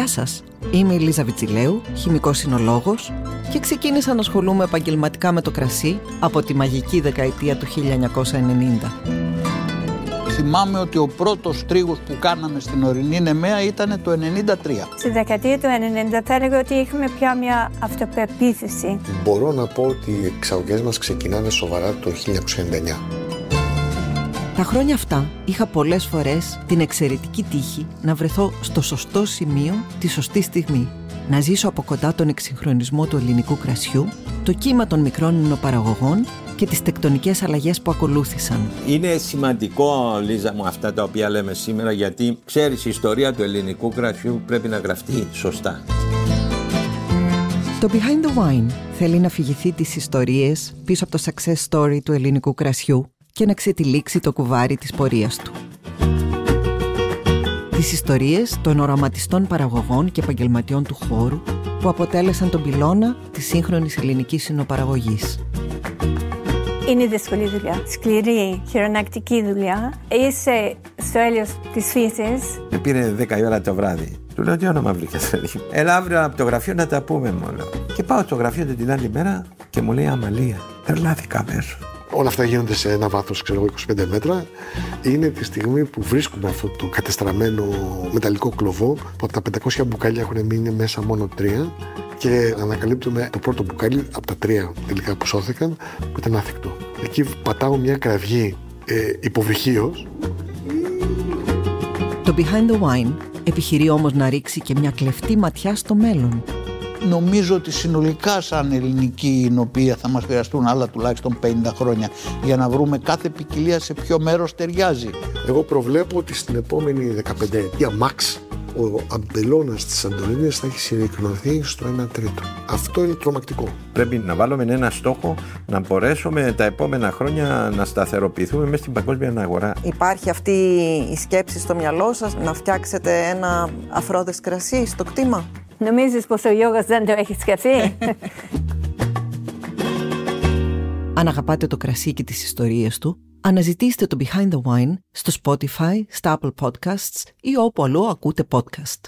σας, είμαι η Λίζα Βιτσιλέου, χημικός συνολόγος και ξεκίνησα να ασχολούμαι επαγγελματικά με το κρασί από τη μαγική δεκαετία του 1990. Θυμάμαι ότι ο πρώτος τρίγος που κάναμε στην ορεινή Νεμαία ήταν το 1993. Στη δεκαετία του 1990 θα έλεγα ότι είχαμε πια μια αυτοπεποίθηση. Μπορώ να πω ότι οι εξαγωγές μας ξεκινάνε σοβαρά το 1999. Τα χρόνια αυτά είχα πολλές φορές την εξαιρετική τύχη να βρεθώ στο σωστό σημείο τη σωστή στιγμή. Να ζήσω από κοντά τον εξυγχρονισμό του ελληνικού κρασιού, το κύμα των μικρών υνοπαραγωγών και τις τεκτονικές αλλαγές που ακολούθησαν. Είναι σημαντικό, Λίζα μου, αυτά τα οποία λέμε σήμερα, γιατί ξέρεις, η ιστορία του ελληνικού κρασιού πρέπει να γραφτεί σωστά. Το Behind the Wine θέλει να αφηγηθεί τις ιστορίες πίσω από το success story του ελληνικού κρασιού και να ξετυλίξει το κουβάρι της πορείας του. Τις ιστορίες των οραματιστών παραγωγών και επαγγελματιών του χώρου που αποτέλεσαν τον πυλώνα της σύγχρονης ελληνικής συνοπαραγωγής. Είναι δύσκολη δουλειά, σκληρή, χειρονακτική δουλειά. Είσαι στο έλεος της φύσης. Με πήρε 10 η ώρα το βράδυ. Του λέω: τι όνομα βρήκες, παιδί? Έλα αύριο από το γραφείο να τα πούμε μόνο. Και πάω στο γραφείο την άλλη μέρα και μου λέει Αμαλία. Τρελάθηκα αμέσως. Όλα αυτά γίνονται σε ένα βάθος, 25 μέτρα. Είναι τη στιγμή που βρίσκουμε αυτό το κατεστραμμένο μεταλλικό κλωβό, που από τα 500 μπουκάλια έχουν μείνει μέσα μόνο 3, και ανακαλύπτουμε το πρώτο μπουκάλι από τα 3 τελικά που σώθηκαν, που ήταν άθικτο. Εκεί πατάω μια κραυγή υποβρυχίως. Το Behind the Wine επιχειρεί όμως να ρίξει και μια κλεφτή ματιά στο μέλλον. Νομίζω ότι συνολικά σαν ελληνική εινοποιία θα μας χρειαστούν άλλα τουλάχιστον 50 χρόνια για να βρούμε κάθε ποικιλία σε ποιο μέρος ταιριάζει. Εγώ προβλέπω ότι στην επόμενη 15 ετία max ο αμπελώνας της Σαντορίνης θα έχει συρρυκνωθεί στο 1/3. Αυτό είναι τρομακτικό. Πρέπει να βάλουμε ένα στόχο να μπορέσουμε τα επόμενα χρόνια να σταθεροποιηθούμε μέσα στην παγκόσμια αγορά. Υπάρχει αυτή η σκέψη στο μυαλό σας να φτιάξετε ένα αφρόδες κρασί στο κτήμα? Νομίζεις πως ο Γιώργος δεν το έχει σκεφτεί? Αν αγαπάτε το κρασί και τις ιστορίες του, αναζητήστε το Behind the Wine στο Spotify, στα Apple Podcasts ή όπου αλλού ακούτε podcast.